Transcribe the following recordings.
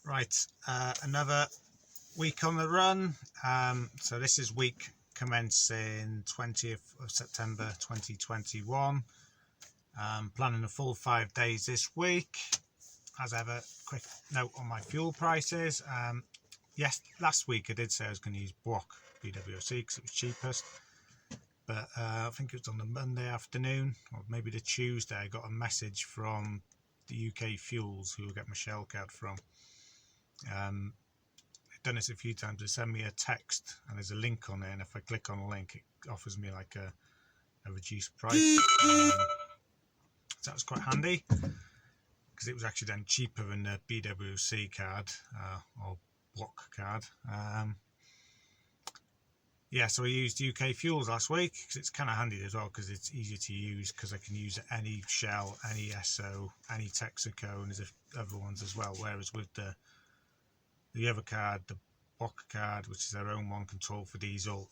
Right, another week on the run. So this is week commencing 20th of September 2021. Planning a full 5 days this week. As ever, quick note on my fuel prices. Yes, last week I did say I was going to use BWOC BWOC because it was cheapest, but I think it was on the Monday afternoon or maybe the Tuesday I got a message from the UK Fuels, who I get my Shell card from. I've done this a few times. They send me a text and there's a link on there, and if I click on a link it offers me like a reduced price. So that was quite handy because it was actually then cheaper than the BWC card or BWOC card. Yeah, so I used UK Fuels last week because it's kind of handy as well because it's easier to use because I can use any Shell, any Esso, any Texaco, and there's other ones as well. Whereas with the other card, the BWOC card, which is their own one control for diesel,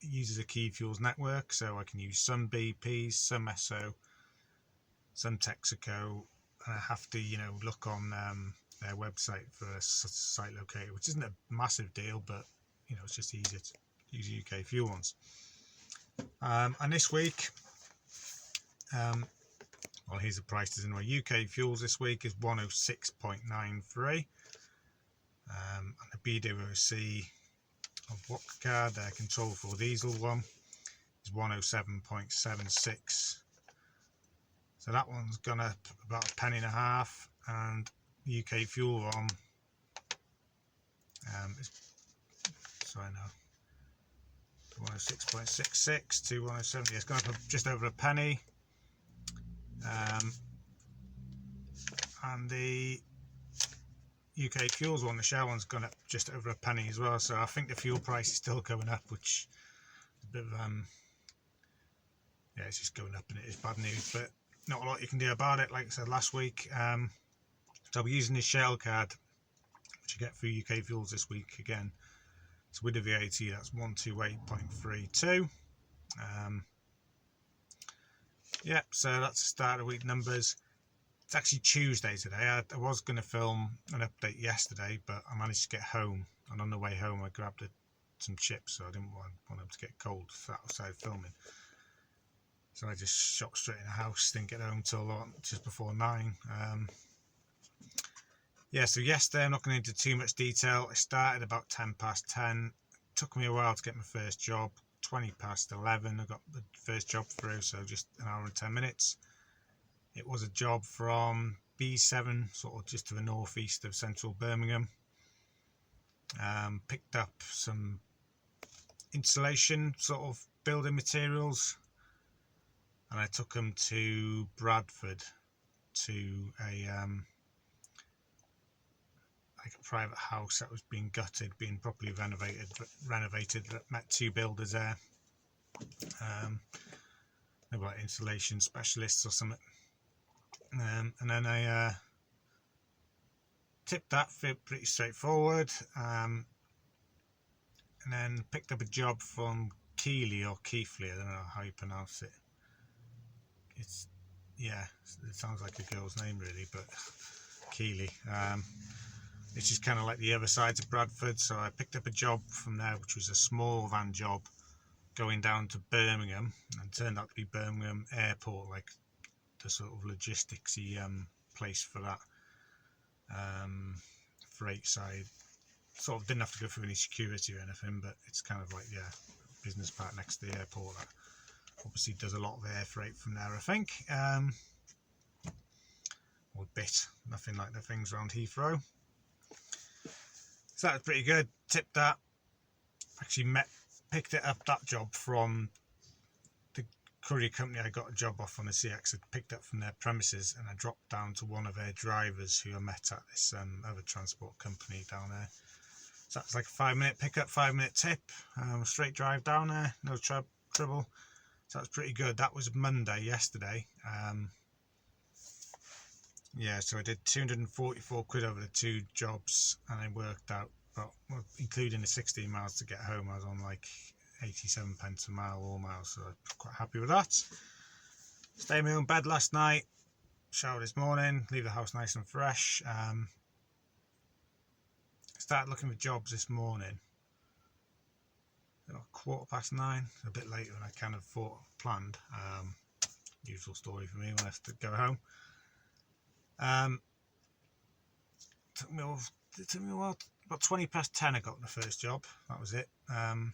it uses a Key Fuels network, so I can use some BPs, some Esso, some Texaco, and I have to, look on their website for a site locator, which isn't a massive deal, but it's just easier to use UK Fuel ones. And this week, well, here's the prices anyway. UK Fuels this week is 106.93, and the BWC of BWOC card, their control for diesel one, is 107.76. So that one's gone up about £0.015, and the UK Fuel one is 106.66 to 107. It's gone up just over a penny. And the UK Fuels one, the Shell one's gone up just over a penny as well. So I think the fuel price is still going up, which is a bit of it's just going up, and it is bad news, but not a lot you can do about it. Like I said last week, so I'll be using this Shell card, which I get through UK Fuels this week again. So with the VAT, that's 128.32. Yeah, so that's the start of week numbers. It's actually Tuesday today. I was going to film an update yesterday, but I managed to get home, and on the way home I grabbed some chips, so I didn't want them to get cold outside filming. So I just shot straight in the house, didn't get home till just before 9. Yeah, so yesterday, I'm not going into too much detail. I started about 10:10. It took me a while to get my first job. 11:20 I got the first job through, so just an hour and 10 minutes. It was a job from B7, sort of just to the northeast of central Birmingham. Picked up some insulation sort of building materials, and I took them to Bradford to a private house that was being gutted, being properly renovated. Met two builders there. They were like insulation specialists or something. And then I tipped that, pretty straightforward. And then picked up a job from Keighley or Keighley, I don't know how you pronounce it. It sounds like a girl's name really, but Keighley. It's just kind of like the other side of Bradford, so I picked up a job from there, which was a small van job going down to Birmingham, and turned out to be Birmingham Airport, like the sort of logisticsy place for that freight side. Sort of didn't have to go through any security or anything, but it's kind of like business park next to the airport that obviously does a lot of air freight from there, I think. Or a bit, nothing like the things around Heathrow. So that was pretty good. Tipped that. Actually picked it up, that job, from the courier company I got a job off on the CX. I picked up from their premises, and I dropped down to one of their drivers who I met at this other transport company down there. So that's like a 5-minute pickup, 5-minute tip. Straight drive down there, no trouble. So that's pretty good. That was Monday, yesterday. Yeah, so I did 244 quid over the two jobs, and I worked out, well, including the 16 miles to get home, I was on like 87 pence a mile all miles, so I'm quite happy with that. Stayed in my own bed last night, shower this morning, leave the house nice and fresh. Started looking for jobs this morning. 9:15, a bit later than I kind of planned. Usual story for me when I have to go home. Took me a while. About 20 past 10 I got the first job. That was it. And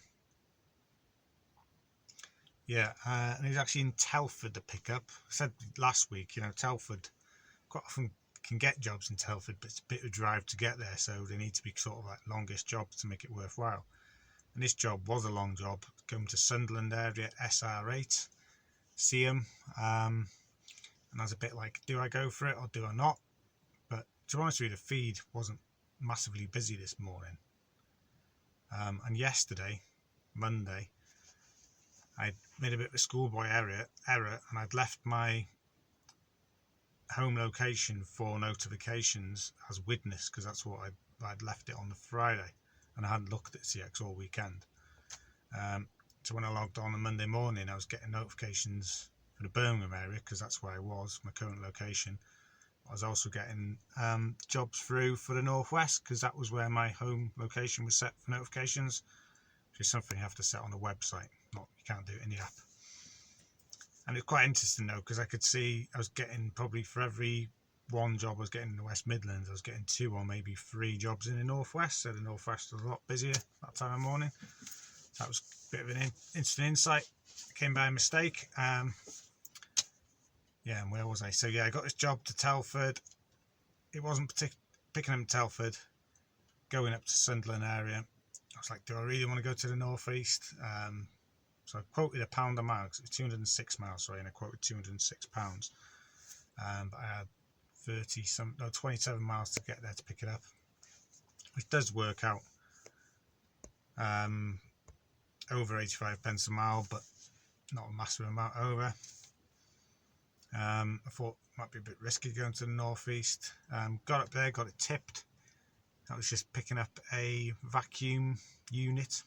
it was actually in Telford, the pickup. I said last week, Telford quite often can get jobs in Telford, but it's a bit of a drive to get there, so they need to be sort of like longest jobs to make it worthwhile. And this job was a long job, going to Sunderland area, SR8, Seaham, and I was a bit like, do I go for it or do I not? But to be honest with you, the feed wasn't massively busy this morning. And yesterday, Monday, I made a bit of a schoolboy error, and I'd left my home location for notifications as witness, because that's what I'd left it on the Friday, and I hadn't looked at CX all weekend. So when I logged on Monday morning, I was getting notifications for the Birmingham area, because that's where I was, my current location. I was also getting jobs through for the Northwest, because that was where my home location was set for notifications, which is something you have to set on the website. You can't do it in the app. And it's quite interesting though, because I could see I was getting probably for every one job I was getting in the West Midlands, I was getting 2 or maybe 3 jobs in the Northwest. So the Northwest was a lot busier that time of morning. So that was a bit of an interesting insight. It came by mistake. And where was I? So I got this job to Telford. It wasn't picking up in Telford, going up to Sunderland area. I was like, do I really want to go to the northeast? So I quoted £1 a mile, because it was 206 miles, and I quoted £206. But I had 27 miles to get there to pick it up, which does work out over 85 pence a mile, but not a massive amount over. I thought it might be a bit risky going to the northeast. Got up there, got it tipped. That was just picking up a vacuum unit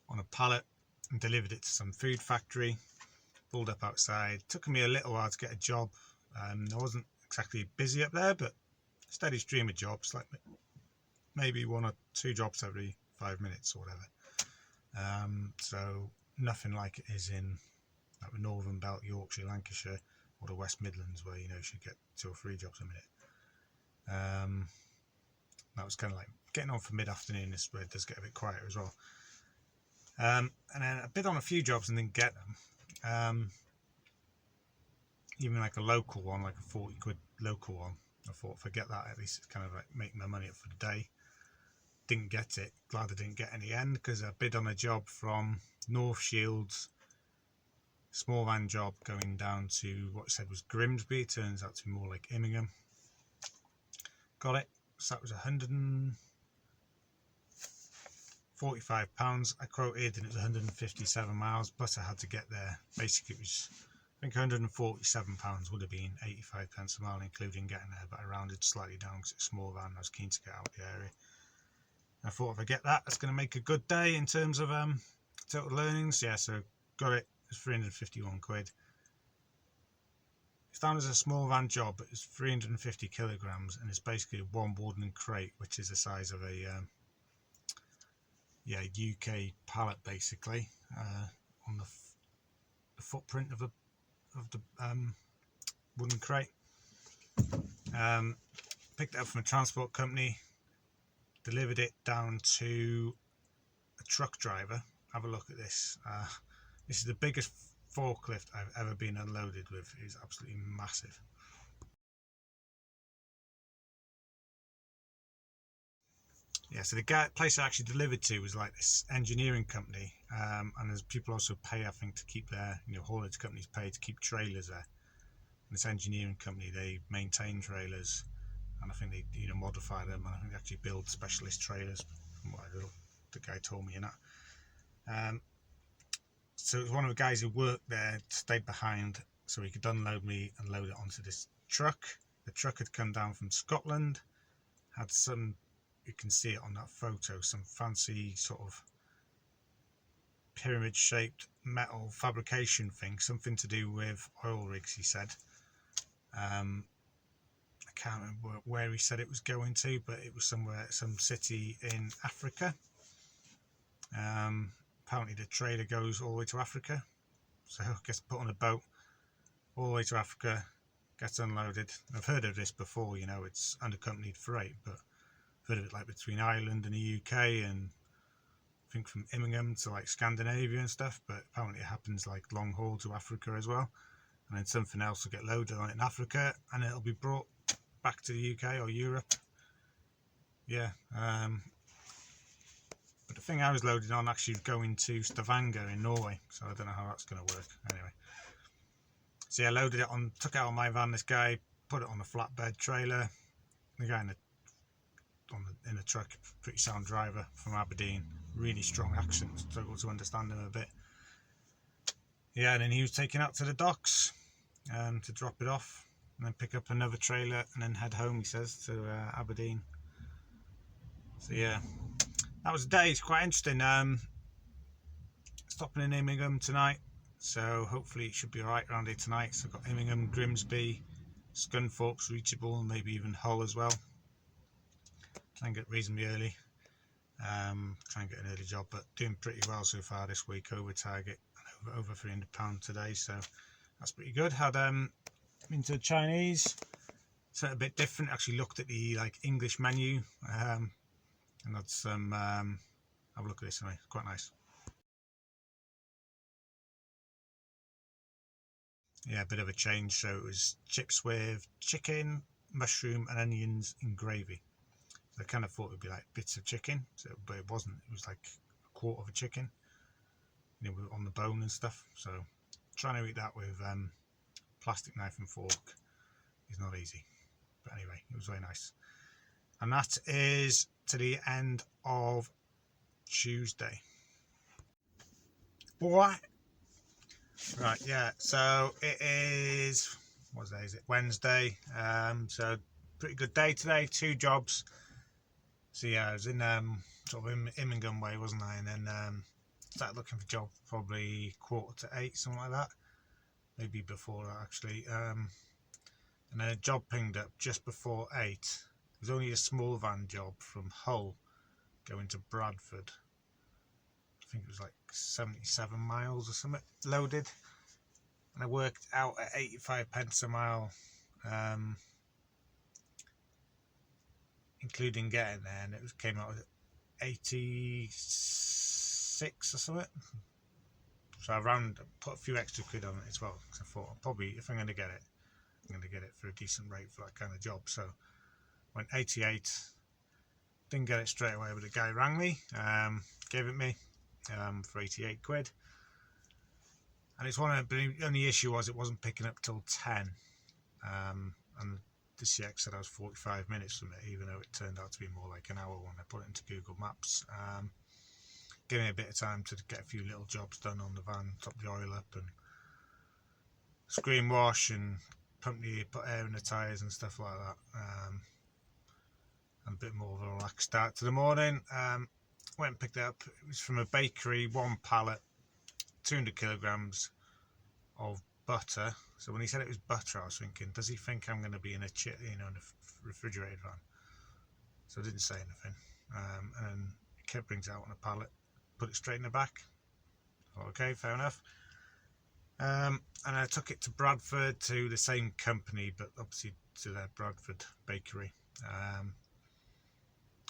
on a pallet and delivered it to some food factory. Pulled up outside. Took me a little while to get a job. I wasn't exactly busy up there, but steady stream of jobs, like maybe 1 or 2 jobs every 5 minutes or whatever. So nothing like it is in like the Northern Belt, Yorkshire, Lancashire, or the West Midlands, where you should get 2 or 3 jobs a minute. That was kind of like getting on for mid-afternoon. This where it does get a bit quieter as well. And then I bid on a few jobs and didn't get them. Even like a local one, like a 40 quid local one, I thought, forget that, at least it's kind of like making my money up for the day. Didn't get it. Glad I didn't get any end, because I bid on a job from North Shields, small van job going down to what it said was Grimsby. It turns out to be more like Immingham. Got it. So that was £145. I quoted, and it was 157 miles, but I had to get there. Basically, it was, I think £147 would have been 85 pence a mile, including getting there, but I rounded slightly down because it's a small van. I was keen to get out of the area. I thought if I get that, that's going to make a good day in terms of total earnings. So got it. It was 351 quid. It's down as a small van job, but it's 350 kilograms, and it's basically one wooden crate, which is the size of a UK pallet, basically, on the footprint of the wooden crate. Picked it up from a transport company, delivered it down to a truck driver. Have a look at this. This is the biggest forklift I've ever been unloaded with. It's absolutely massive. So the place I actually delivered to was like this engineering company, and there's people also pay, I think, to keep their haulage companies pay to keep trailers there. And this engineering company, they maintain trailers, and I think they modify them, and I think they actually build specialist trailers, from what the guy told me in that. So it was one of the guys who worked there stayed behind so he could unload me and load it onto this truck. The truck had come down from Scotland, had some, you can see it on that photo, some fancy sort of pyramid shaped metal fabrication thing, something to do with oil rigs, he said. I can't remember where he said it was going to, but it was somewhere, some city in Africa. Apparently the trailer goes all the way to Africa, so gets put on a boat all the way to Africa, gets unloaded. I've heard of this before, you know, it's unaccompanied freight, but I've heard of it like between Ireland and the UK, and I think from Immingham to like Scandinavia and stuff, but apparently it happens like long haul to Africa as well, and then something else will get loaded on it in Africa and it'll be brought back to the UK or Europe. Yeah, but the thing I was loaded on actually going to Stavanger in Norway, so I don't know how that's going to work. Anyway, so yeah, loaded it on, took it out of my van, this guy, put it on a flatbed trailer. The guy in the truck, pretty sound driver from Aberdeen, really strong accent, struggled to understand him a bit. Yeah, and then he was taken out to the docks to drop it off, and then pick up another trailer and then head home, he says, to Aberdeen. So yeah, that was the day. It's quite interesting. Stopping in Immingham tonight, so hopefully it should be alright around here tonight. So I've got Immingham, Grimsby, Scunthorpe's reachable, and maybe even Hull as well. Try and get reasonably early. Try and get an early job, but doing pretty well so far this week, over target and over £300 today, so that's pretty good. Had into the Chinese, so a bit different. Actually looked at the like English menu, and had some have a look at this anyway, quite nice. Yeah, a bit of a change. So it was chips with chicken, mushroom and onions in gravy. So I kind of thought it would be like bits of chicken, but it wasn't. It was like a quarter of a chicken, you know, on the bone and stuff. So trying to eat that with plastic knife and fork is not easy. But anyway, it was very nice. And that is to the end of Tuesday. What? Right, yeah. So it is, what day is it? Wednesday. So pretty good day today. 2 jobs. So yeah, I was in sort of Immingham way, wasn't I? And then started looking for jobs probably 7:45, something like that. Maybe before that actually. And then a job pinged up just before 8. It was only a small van job from Hull going to Bradford. I think it was like 77 miles or something loaded. And I worked out at 85 pence a mile, including getting there, and it came out at 86 or something. So I put a few extra quid on it as well, because I thought probably if I'm going to get it, I'm going to get it for a decent rate for that kind of job. So went 88, didn't get it straight away, but the guy rang me, gave it me for 88 quid. And it's one of the only issue was it wasn't picking up till 10, and the CX said I was 45 minutes from it, even though it turned out to be more like an hour when I put it into Google Maps. Gave me a bit of time to get a few little jobs done on the van, top the oil up and screen wash and put air in the tyres and stuff like that. And a bit more of a relaxed start to the morning. Went and picked it up. It was from a bakery, 1 pallet, 200 kilograms of butter. So when he said it was butter, I was thinking, does he think I'm going to be in a in a refrigerated van? So I didn't say anything. And he kept brings it out on a pallet, put it straight in the back. Thought, okay, fair enough. And I took it to Bradford, to the same company, but obviously to their Bradford bakery.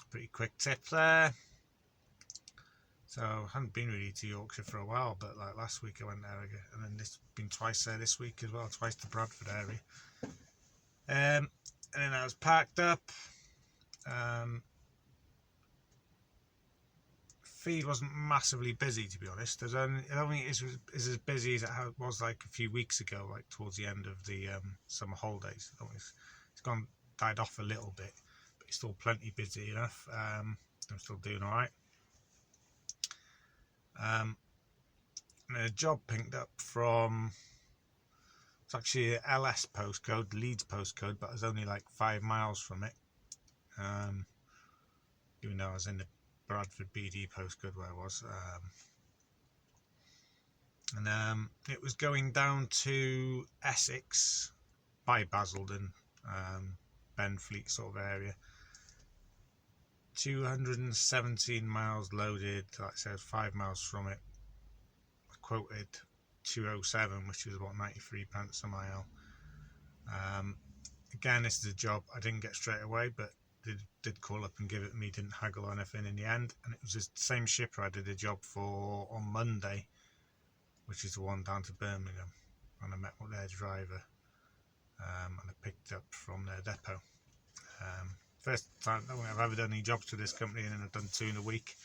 Pretty quick tip there. So I hadn't been really to Yorkshire for a while, but like last week I went there again, and then been twice there this week as well, twice to Bradford area. And then I was parked up. Feed wasn't massively busy, to be honest. I don't think it is as busy as it was like a few weeks ago, like towards the end of the summer holidays. I think it's died off a little bit, but it's still plenty busy enough. I'm still doing all right. And a job pinged up from, it's actually a LS postcode, Leeds postcode, but I was only like 5 miles from it. Even though I was in the Bradford BD postcode where I was. and it was going down to Essex by Basildon, Benfleet sort of area. 217 miles loaded, like I said, 5 miles from it. I quoted 207, which was about 93 pence a mile. Again, this is a job I didn't get straight away, but did call up and give it me, didn't haggle on anything in the end. And it was the same shipper I did a job for on Monday, which is the one down to Birmingham, and I met with their driver, and I picked up from their depot. First time I've ever done any jobs for this company, and I've done 2 in a week.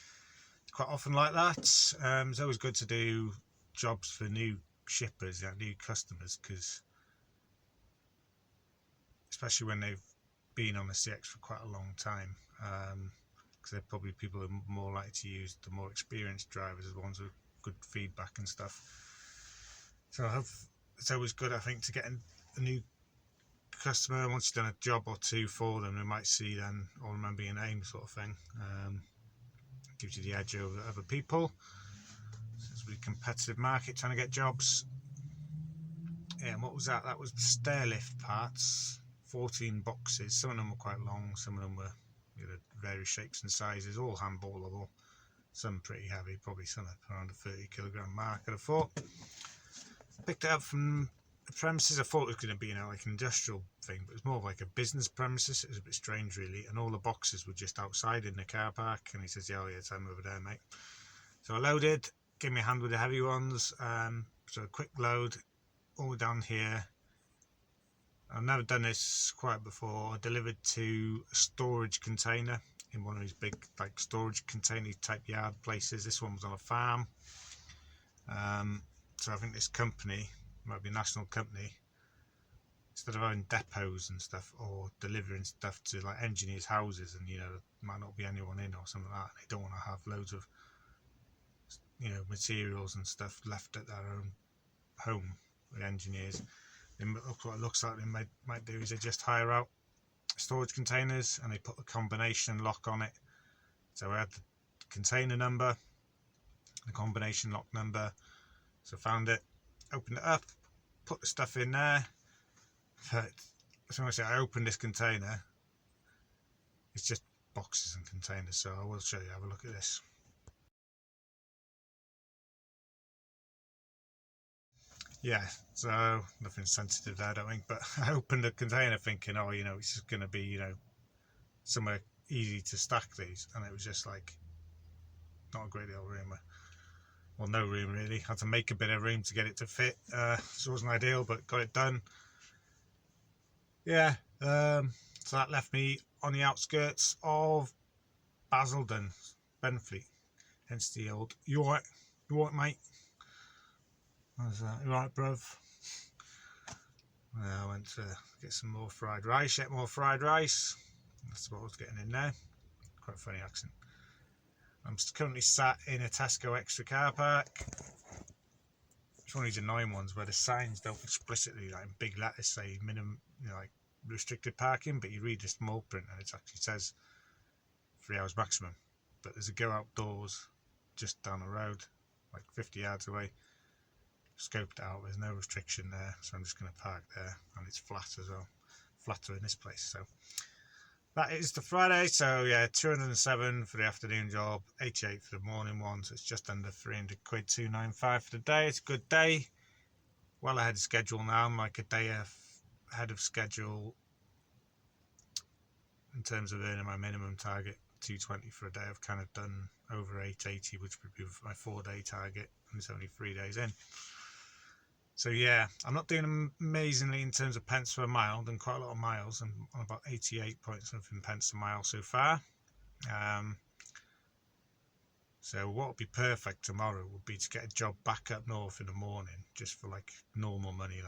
It's quite often like that. It's always good to do jobs for new shippers, new customers, because especially when they've been on the CX for quite a long time, because they're probably people who are more likely to use the more experienced drivers, the ones with good feedback and stuff. So it's always good, I think, to get a new customer. Once you've done a job or 2 for them, they might see then or remember your name, sort of thing. Gives you the edge over other people. So it's a really competitive market trying to get jobs. Yeah, and what was that? That was stair lift parts. 14 boxes. Some of them were quite long, some of them were various shapes and sizes, all handballable, some pretty heavy, probably some up around the 30 kg mark, I'd have thought. Picked it up from the premises. I thought it was going to be like an industrial thing, but it was more like a business premises. It was a bit strange really, and all the boxes were just outside in the car park, and he says, yeah, time over there, mate. So I loaded, gave me a hand with the heavy ones, so a quick load all down here. I've never done this quite before. I delivered to a storage container in one of these big storage container type yard places. This one was on a farm. So I think this company might be a national company. Instead of having depots and stuff or delivering stuff to engineers' houses, and there might not be anyone in or something like that, they don't want to have loads of materials and stuff left at their own home with engineers. What it looks like they might do is they just hire out storage containers and they put the combination lock on it. So I had the container number, the combination lock number, so found it, opened it up, put the stuff in there. But as I say, I opened this container, it's just boxes and containers, so I will show you. Have a look at this. Yeah, so nothing sensitive there, I don't think, but I opened the container thinking, it's just going to be, somewhere easy to stack these, and it was just not a great deal of room. Well, no room really. Had to make a bit of room to get it to fit, so it wasn't ideal, but got it done. Yeah, so that left me on the outskirts of Basildon, Benfleet, hence the old, you alright, mate? You alright, bruv? I went to get some more fried rice, that's what I was getting in there. Quite a funny accent. I'm currently sat in a Tesco extra car park. It's one of these annoying ones where the signs don't explicitly, in big letters, say minimum, restricted parking, but you read the small print and it actually says 3 hours maximum. But there's a go outdoors just down the road, 50 yards away. Scoped it out, there's no restriction there, so I'm just going to park there, and it's flat as well, flatter in this place. So that is the Friday. So yeah, 207 for the afternoon job, 88 for the morning one, so it's just under 300 quid, 295 for the day. It's a good day, well ahead of schedule now. I'm a day ahead of schedule in terms of earning my minimum target, 220 for a day. I've kind of done over 880, which would be my 4-day target, and it's only 3 days in. So yeah, I'm not doing amazingly in terms of pence per mile. I've done quite a lot of miles. I'm on about 88 point something pence a mile so far. So what would be perfect tomorrow would be to get a job back up north in the morning, just for normal money,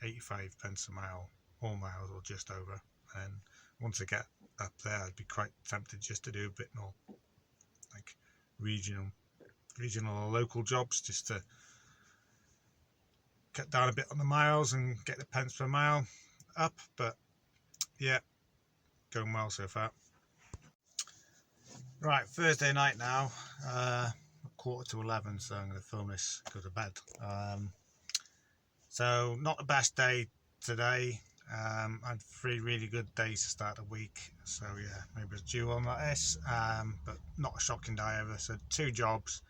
85 pence a mile, all miles or just over. And once I get up there, I'd be quite tempted just to do a bit more regional or local jobs, just to cut down a bit on the miles and get the pence per mile up. But yeah, going well so far. Right, Thursday night now, 11:15, so I'm going to film this, go to bed. So not the best day today. I had 3 really good days to start the week, so yeah, maybe it's due on like this, but not a shocking day either. So 2 jobs,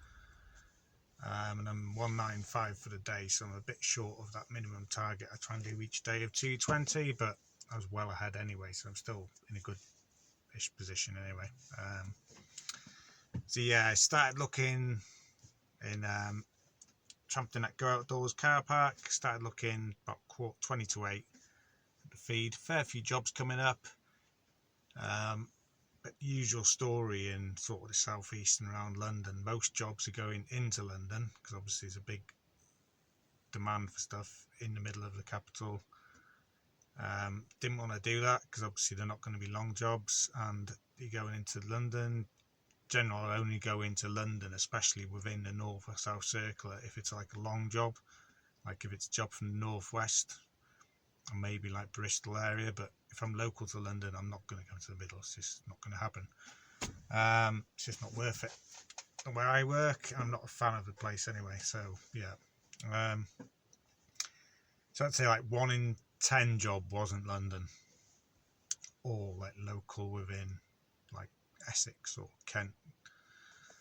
and I'm 195 for the day, so I'm a bit short of that minimum target I try and do each day of 220, but I was well ahead anyway, so I'm still in a good-ish position anyway. So yeah, I started looking in Trampton at Go Outdoors car park. Started looking about 7:20 at the feed. Fair few jobs coming up, but usual story in sort of the southeast and around London. Most jobs are going into London because obviously there's a big demand for stuff in the middle of the capital. Didn't want to do that because obviously they're not going to be long jobs, and you're going into London. Generally, I'll only go into London, especially within the north or south circular, if it's like a long job, like if it's a job from the northwest or maybe like Bristol area. But if I'm local to London, I'm not going to go to the middle. It's just not going to happen. It's just not worth it. And where I work, I'm not a fan of the place anyway, so yeah. So I'd say like 1 in 10 job wasn't London, or like local within like Essex or Kent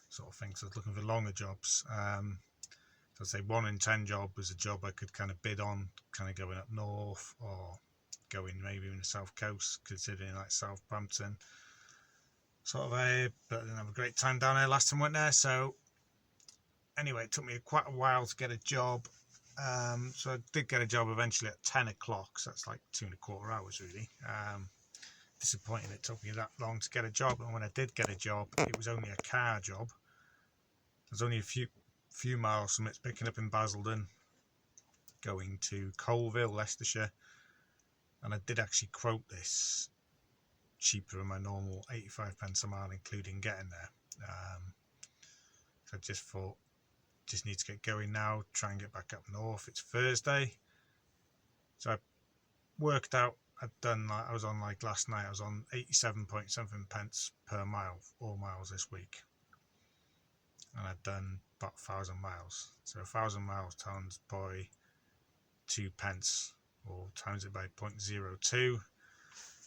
sort of thing. So I was looking for longer jobs. So I'd say 1 in 10 job was a job I could kind of bid on, kind of going up north or going maybe in the south coast, considering like Southampton sort of area. But I didn't have a great time down there last time I went there. So anyway, it took me quite a while to get a job. So I did get a job eventually at 10 o'clock, so that's like 2.25 hours really. Disappointing it took me that long to get a job, and when I did get a job, it was only a car job. There's only a few miles from it, picking up in Basildon, going to Colville, Leicestershire, and I did actually quote this cheaper than my normal 85p a mile, including getting there. So I just thought, just need to get going now, try and get back up north. It's Thursday, so I worked out, I was on like last night, I was on 87.something pence per mile, all miles this week, and I'd done about 1,000 miles. So 1,000 miles times by 2 pence, or times it by 0.02,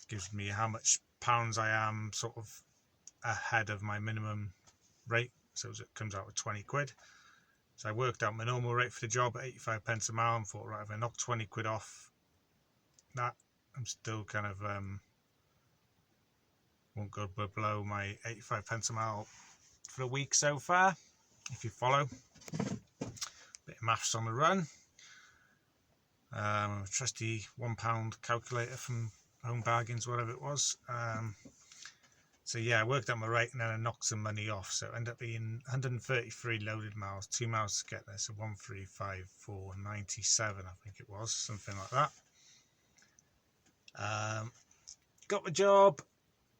gives me how much pounds I am sort of ahead of my minimum rate. So it comes out with 20 quid. So I worked out my normal rate for the job at 85p a mile and thought, right, if I knock 20 quid off that, I'm still kind of won't go below my 85p a mile for the week so far, if you follow. Bit of maths on the run. Trusty £1 calculator from Home Bargains, whatever it was. So yeah, I worked out my rate and then I knocked some money off, so it ended up being 133 loaded miles, 2 miles to get there, so 1,354.97 I think it was, something like that. Got the job,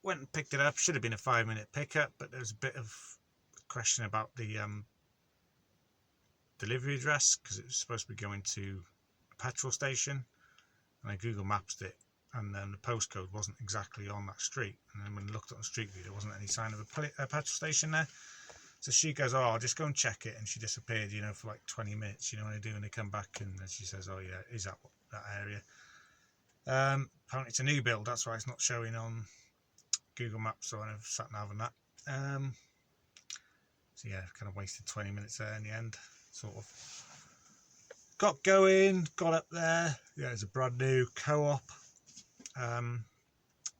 went and picked it up. Should have been a 5-minute pickup, but there was a bit of question about the delivery address, because it was supposed to be going to a petrol station, and I Google Mapped it, and then the postcode wasn't exactly on that street, and then when I looked at the street view, there wasn't any sign of a petrol station there. So she goes, oh, I'll just go and check it, and she disappeared, for like 20 minutes, when they do, and they come back, and then she says, oh yeah, is that area? Apparently it's a new build, that's why it's not showing on Google Maps, so I never sat nav on that. So yeah, kind of wasted 20 minutes there in the end, sort of. Got going, got up there. Yeah, it's a brand new Co-op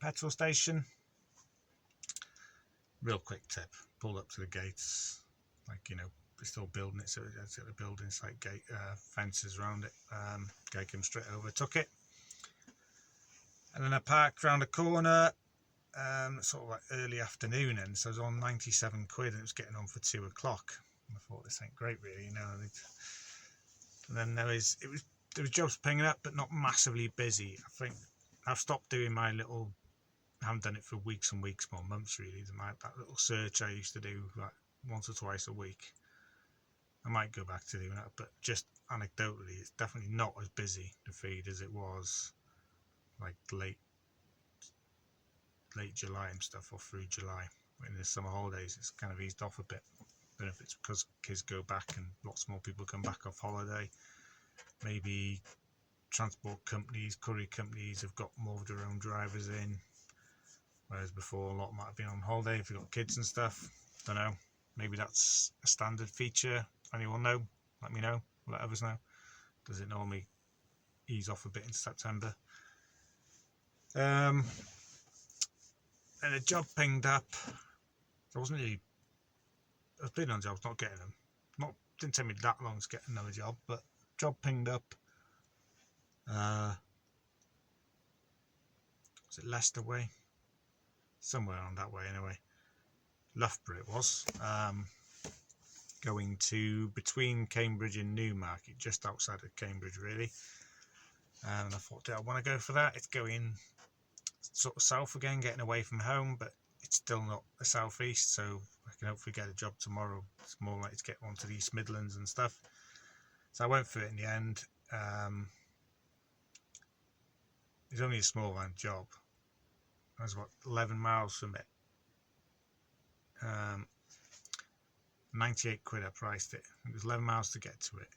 petrol station. Real quick tip, pulled up to the gates, like, they're still building it, so it's got the building site gate, fences around it. Guy came straight over, took it, and then I parked round the corner, sort of like early afternoon, and so I was on 97 quid, and it was getting on for 2 o'clock. I thought, this ain't great really, And then there was jobs pinging up, but not massively busy. I think I've stopped doing my little, I haven't done it for weeks and weeks, more months really, that little search I used to do like once or twice a week. I might go back to doing that, but just anecdotally, it's definitely not as busy, the feed, as it was like late July and stuff, or through July. In the summer holidays, it's kind of eased off a bit. Don't know if it's because kids go back and lots more people come back off holiday. Maybe transport companies, courier companies have got more of their own drivers in, whereas before a lot might have been on holiday if you've got kids and stuff. Don't know. Maybe that's a standard feature. Anyone know? Let me know. Let others know. Does it normally ease off a bit in September? And a job pinged up. I wasn't really. I was bidding on jobs, not getting them. Didn't take me that long to get another job, but job pinged up. Was it Leicester way? Somewhere on that way anyway. Loughborough it was. Going to between Cambridge and Newmarket, just outside of Cambridge really. And I thought, do I want to go for that? It's going sort of south again, getting away from home, but it's still not the southeast, so I can hopefully get a job tomorrow. It's more likely to get one to the East Midlands and stuff. So I went for it in the end. It's only a small van job. I was 11 miles from it. 98 quid I priced it. It was 11 miles to get to it,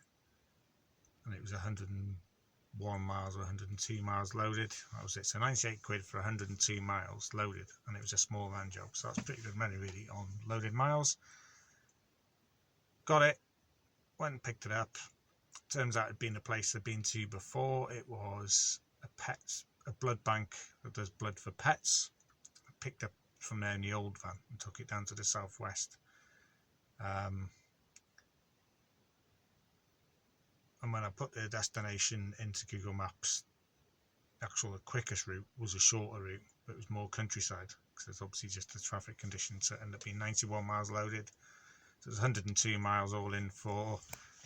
and it was 101 miles or 102 miles loaded. That was it. So 98 quid for 102 miles loaded, and it was a small van job, so that's pretty good money really on loaded miles. Got it, went and picked it up. Turns out it'd been a place I'd been to before. It was a blood bank that does blood for pets. I picked up from there in the old van and took it down to the southwest. And when I put the destination into Google Maps, the quickest route was a shorter route, but it was more countryside, because it's obviously just the traffic conditions. So it ended up being 91 miles loaded. So it was 102 miles all in for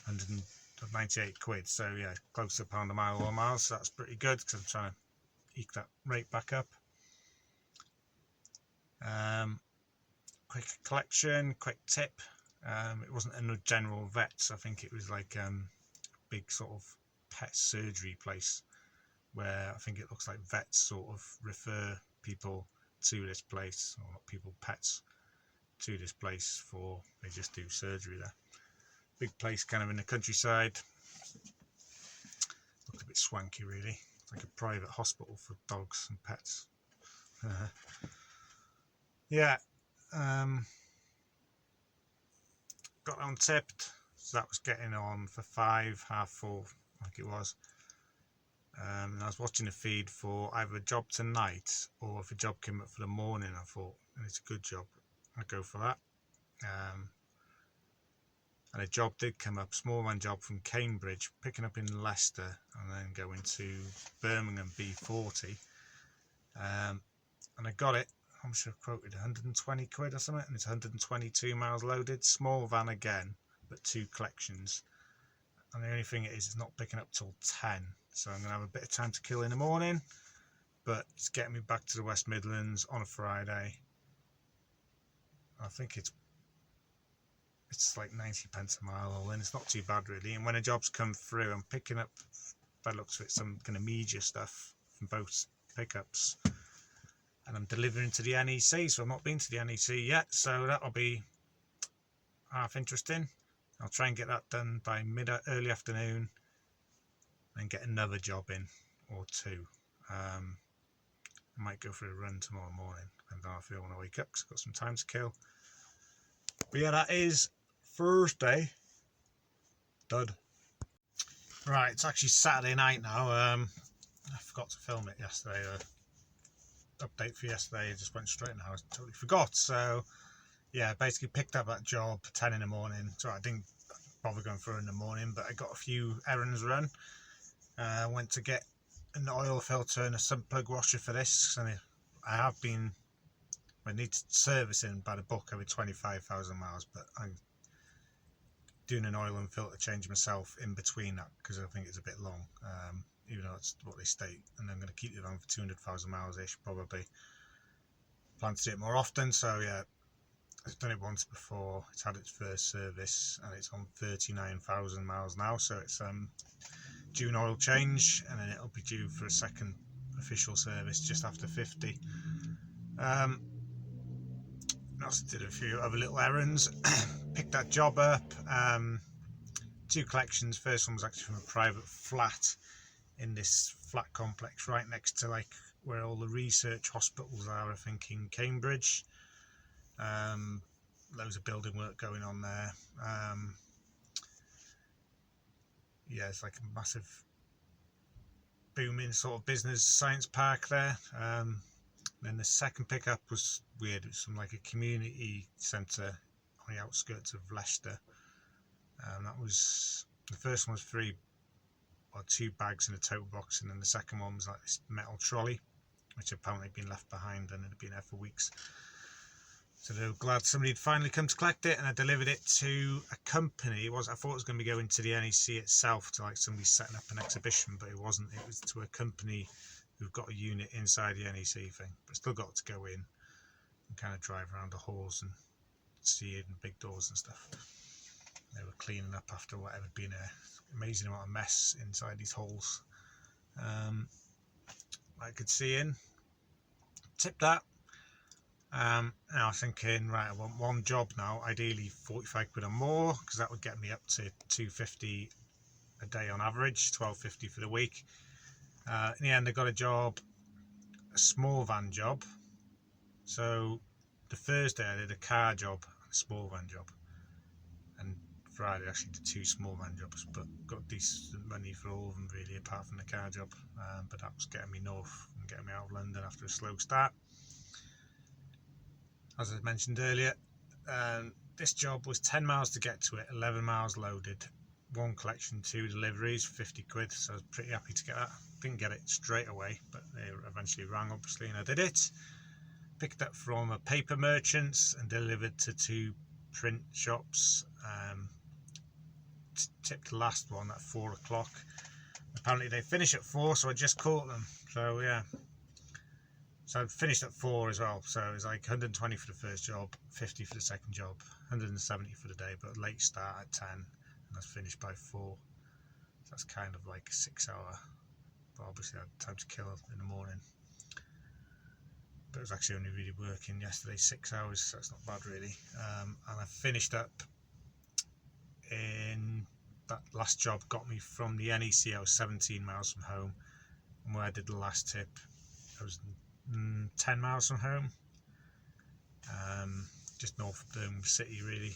198 quid. So yeah, close to £1 a mile or miles. So that's pretty good, because I'm trying to eke that rate back up. Quick collection, quick tip. It wasn't a general vets. I think it was like big sort of pet surgery place, where I think it looks like vets sort of refer people to this place, or not people, pets to this place for, they just do surgery there. Big place kind of in the countryside. Looked a bit swanky really. It's like a private hospital for dogs and pets. Yeah. Got on tipped, so that was getting on for 5, half 4 I think it was. And I was watching the feed for either a job tonight, or if a job came up for the morning, I thought, it's a good job, I'd go for that. And a job did come up, small van job from Cambridge, picking up in Leicester and then going to Birmingham B40. And I got it. I'm sure I quoted 120 quid or something, and it's 122 miles loaded. Small van again, but 2 collections. And the only thing is, it's not picking up till 10, so I'm going to have a bit of time to kill in the morning, but it's getting me back to the West Midlands on a Friday. I think it's like 90 pence a mile all in. It's not too bad really, and when the jobs come through, I'm picking up, by the looks of it, some kind of media stuff from both pickups. And I'm delivering to the NEC, so I've not been to the NEC yet, so that'll be half interesting. I'll try and get that done by early afternoon, and get another job in, or 2. I might go for a run tomorrow morning, depending on how I feel when I wake up, because I've got some time to kill. But yeah, that is Thursday. Dud. Right, it's actually Saturday night now. I forgot to film it yesterday. Update for yesterday, I just went straight in the house, totally forgot. So yeah, basically picked up that job 10 in the morning. So I didn't bother going through in the morning, but I got a few errands run. Went to get an oil filter and a sump plug washer for this, and I need servicing by the book every 25,000 miles, but I'm doing an oil and filter change myself in between that, because I think it's a bit long. Even though it's what they state, and I'm going to keep the van for 200,000 miles ish probably. Plan to do it more often, so yeah, I've done it once before. It's had its first service and it's on 39,000 miles now, so it's due an oil change, and then it'll be due for a second official service just after 50. Now also did a few other little errands. Picked that job up. 2 collections. First one was actually from a private flat in this flat complex right next to like where all the research hospitals are, I think, in Cambridge. Loads of building work going on there. Yeah, it's like a massive booming sort of business science park there. Then the second pickup was weird. It was from like a community centre on the outskirts of Leicester. That was, the first one was 2 bags in a tote box, and then the second one was like this metal trolley, which apparently had been left behind and it had been there for weeks. So they were glad somebody had finally come to collect it, and I delivered it to a company. I thought it was going to be going to the NEC itself, to like somebody setting up an exhibition, but it wasn't. It was to a company who've got a unit inside the NEC thing, but still got to go in and kind of drive around the halls and see it and big doors and stuff. They were cleaning up after whatever had been an amazing amount of mess inside these halls. I could see in. Tipped that. Now I'm thinking, right, I want one job now, ideally 45 quid or more, because that would get me up to 250 a day on average, 12.50 for the week. In the end, I got a job, a small van job. So the Thursday I did a car job and a small van job, and Friday I actually did 2 small van jobs, but got decent money for all of them really, apart from the car job. But that was getting me north and getting me out of London after a slow start. As I mentioned earlier, this job was 10 miles to get to it, 11 miles loaded, 1 collection, 2 deliveries, 50 quid, so I was pretty happy to get that. Didn't get it straight away, but they eventually rang obviously, and I did it. Picked up from a paper merchants and delivered to 2 print shops. Tipped the last one at 4 o'clock. Apparently they finish at 4, so I just caught them. So yeah. So I finished at 4 as well, so it was like 120 for the first job, 50 for the second job, 170 for the day, but late start at 10, and I was finished by 4. So that's kind of like a 6 hour, but obviously I had time to kill in the morning. But it was actually only really working yesterday 6 hours, so it's not bad really. And I finished up in that last job, got me from the NEC. I was 17 miles from home, and where I did the last tip, I was 10 miles from home, just north of Birmingham City really,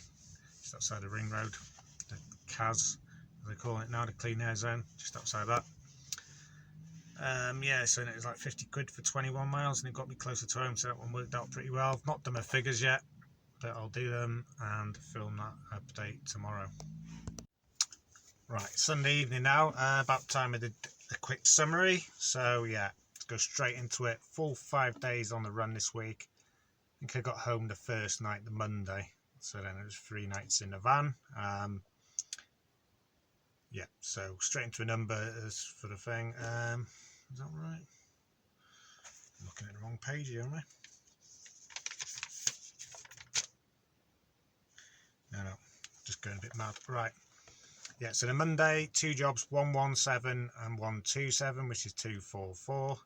just outside the Ring Road, the CAZ as they call it now, the Clean Air Zone, just outside that. Yeah, so it was like 50 quid for 21 miles, and it got me closer to home, so that one worked out pretty well. I've not done my figures yet, but I'll do them and film that update tomorrow. Right, Sunday evening now, about time I did a quick summary. So yeah, let's go straight into it. Full 5 days on the run this week. I think I got home the first night, the Monday, so then it was 3 nights in the van. Yeah, so straight into a number for the thing. Is that right? I'm looking at the wrong page here, am I? No, just going a bit mad. Right. Yeah, so the Monday, 2 jobs, 117 and 127, which is 244.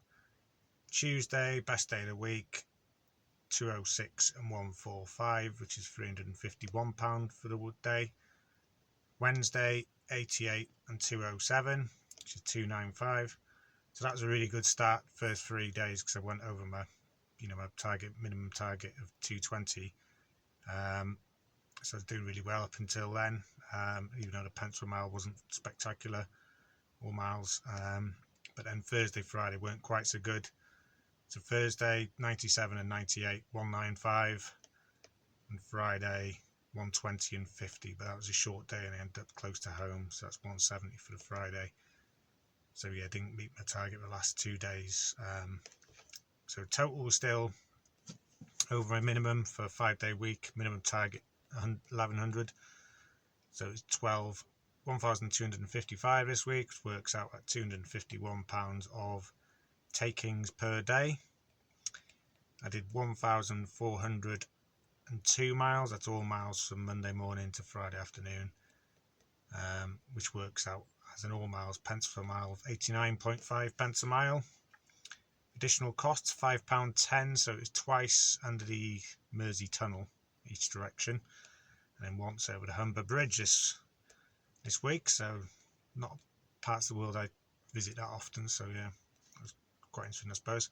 Tuesday, best day of the week, 206 and 145, which is £351 for the day. Wednesday, 88 and 207, which is 295. So that was a really good start first 3 days, because I went over my minimum target of 220. So I was doing really well up until then, even though the pence per mile wasn't spectacular, or miles. But then Thursday, Friday weren't quite so good. So Thursday, 97 and 98, 195, and Friday, 120 and 50. But that was a short day, and I ended up close to home, so that's 170 for the Friday. So yeah, didn't meet my target the last 2 days. So total was still over a minimum for a 5-day week. Minimum target 1100. So it's 1,255 this week, which works out at £251 of takings per day. I did 1,402 miles. That's all miles from Monday morning to Friday afternoon, which works out as an all miles pence per mile of 89.5 pence a mile. Additional costs £5.10, so it's twice under the Mersey Tunnel, each direction, and then once over the Humber Bridge this week. So not parts of the world I visit that often, so yeah, it was quite interesting, I suppose.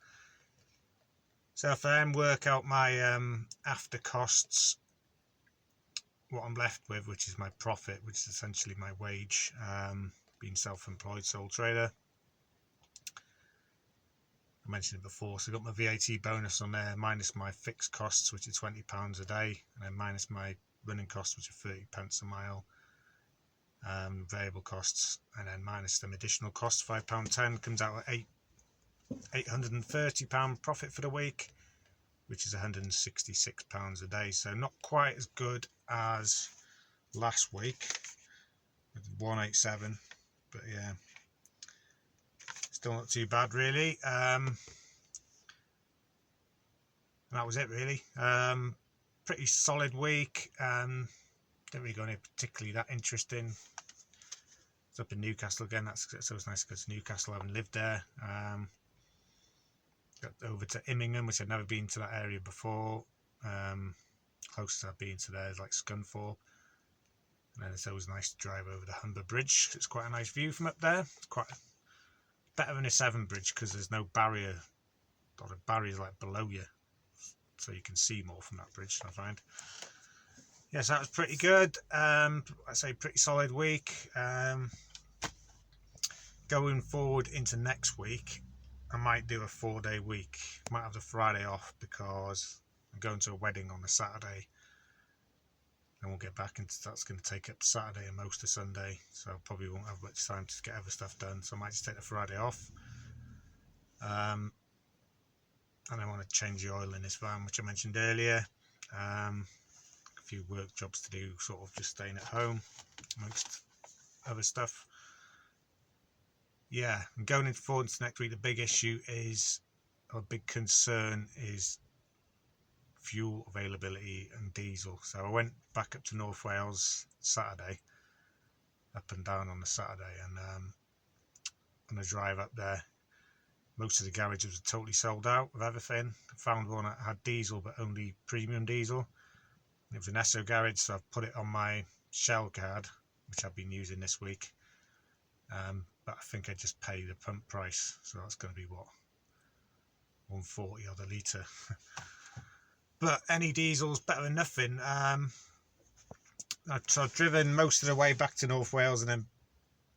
So if I then work out my after costs, what I'm left with, which is my profit, which is essentially my wage, being self-employed sole trader. I mentioned it before, so I got my VAT bonus on there, minus my fixed costs, which are £20 a day, and then minus my running costs, which are 30p a mile, variable costs, and then minus some additional costs, £5.10, comes out at £830 profit for the week, which is £166 a day. So not quite as good as last week with 187, but yeah, still not too bad really. And that was it really. Pretty solid week. Didn't really go any particularly that interesting. It's up in Newcastle again. That's always nice to go to Newcastle. I haven't lived there. Got over to Immingham, which I'd never been to that area before. Closest I've been to there is like Scunthorpe. And then it's always nice to drive over the Humber Bridge. It's quite a nice view from up there. It's quite better than a Severn Bridge because there's no barrier, or the barrier's like below you, so you can see more from that bridge, I find. Yes, that was pretty good. I'd say pretty solid week. Going forward into next week, I might do a 4-day week. Might have the Friday off because I'm going to a wedding on the Saturday. And we'll get back into that's going to take up Saturday and most of Sunday, so I probably won't have much time to get other stuff done, so I might just take the Friday off. And I want to change the oil in this van, which I mentioned earlier. A few work jobs to do, sort of just staying at home amongst other stuff. Yeah, and going into forward into next week, the big issue is, or big concern is fuel availability and diesel. So I went back up to North Wales Saturday, up and down on the Saturday, and on the drive up there, most of the garages were totally sold out of everything. I found one that had diesel but only premium diesel. It was an Esso garage, so I've put it on my Shell card, which I've been using this week. But I think I just pay the pump price, so that's going to be what, 140 or the litre. But any diesel's better than nothing. So I've driven most of the way back to North Wales, and then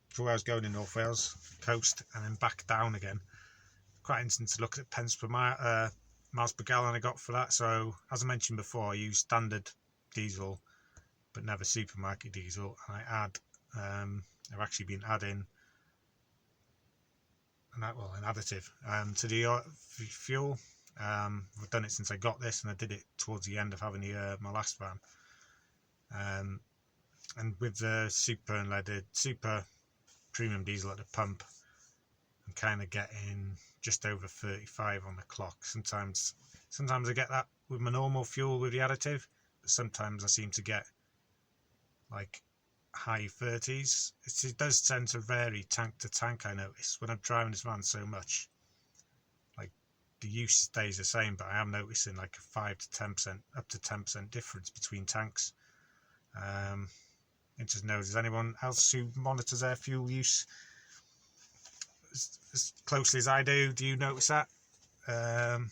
for where I was going in North Wales coast, and then back down again. Quite interesting to look at pence per mile, miles per gallon I got for that. So as I mentioned before, I use standard diesel, but never supermarket diesel, and I add. I've actually been adding an additive to the fuel. I've done it since I got this, and I did it towards the end of having my last van. And with the super unleaded, super premium diesel at the pump, I'm kind of getting just over 35 on the clock. Sometimes I get that with my normal fuel with the additive, but sometimes I seem to get like high 30s. It does tend to vary tank to tank, I notice, when I'm driving this van so much. Like, the use stays the same, but I am noticing like a 5 to 10%, up to 10% difference between tanks. Interested to know, does anyone else who monitors their fuel use as closely as I do you notice that? And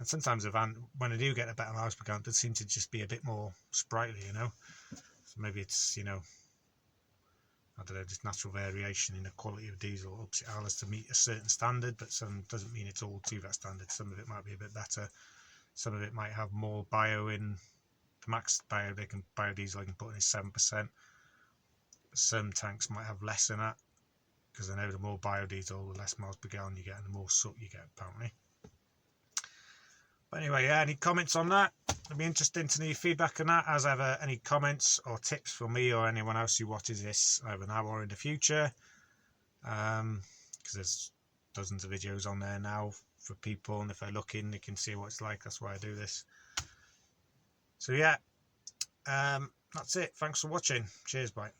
sometimes the van, when I do get a better miles per gallon, it does seem to just be a bit more sprightly, you know. So maybe it's, you know, I don't know, just natural variation in the quality of diesel. Ups it allows to meet a certain standard, but some doesn't mean it's all to that standard. Some of it might be a bit better. Some of it might have more bio in. The max biodiesel I can put in is 7%. Some tanks might have less than that, because I know the more biodiesel, the less miles per gallon you get, and the more soot you get, apparently. But anyway, yeah, any comments on that? It'd be interesting to know your feedback on that. As ever, any comments or tips for me or anyone else who watches this either now or in the future, because there's dozens of videos on there now for people, and if they look in, they can see what it's like. That's why I do this. So yeah, that's it. Thanks for watching. Cheers, bye.